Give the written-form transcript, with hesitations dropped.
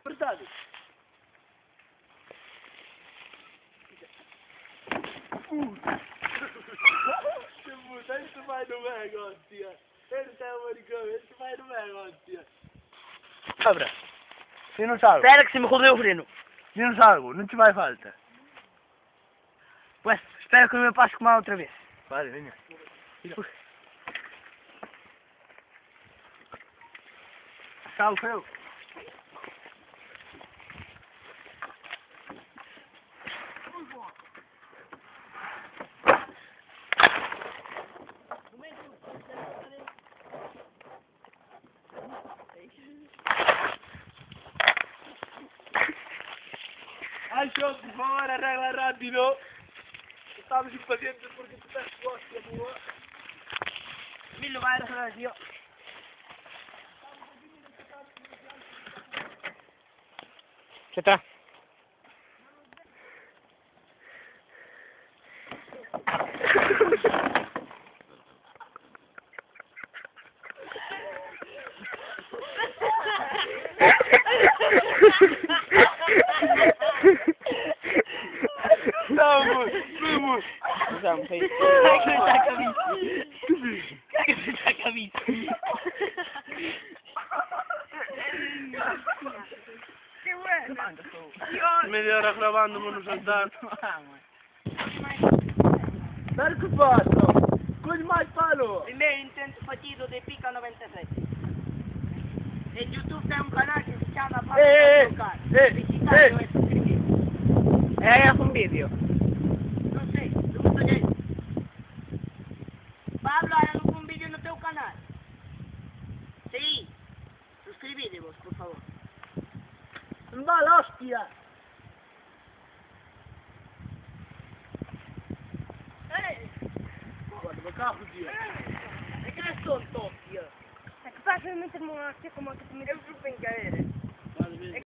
Portate. Che puta, non vai dov'è, Gostia? Non stiamo ricovendo, non vai dov'è, Gostia? Vabbè, se non salgo. Espera que se me rodou o freno. Se não salgo, não te vai falta. Ué, espera que o meu passo comar outra vez. Vale, venha. Salgo eu. Acho que por favor arregla rápido. Estamos impacientes porque tu estás hostia, boa. Milho vai arreglar, tío. ¿Qué está? Vamos, vamos. Vamos aí. Ai, que tá a cabeça. Que tá a cabeça. Que bueno. Media ora gravando ma non saltando. Dai che fatto? Con mai palo? Primeiro intento fallido de Pica 97. En YouTube tem um canal que se chama Pablo Local. Visitarlo e suscribir. É um vídeo. Não sei, não sei. Pablo, há algum vídeo no teu canal? Sim. Suscribite-vos, por favor. Non va l'ostia! Guarda, ma cazzo dio! E che ne sono tocchi? É que faz muito irmão aqui como que me deu super em cair. Guarda, vedi.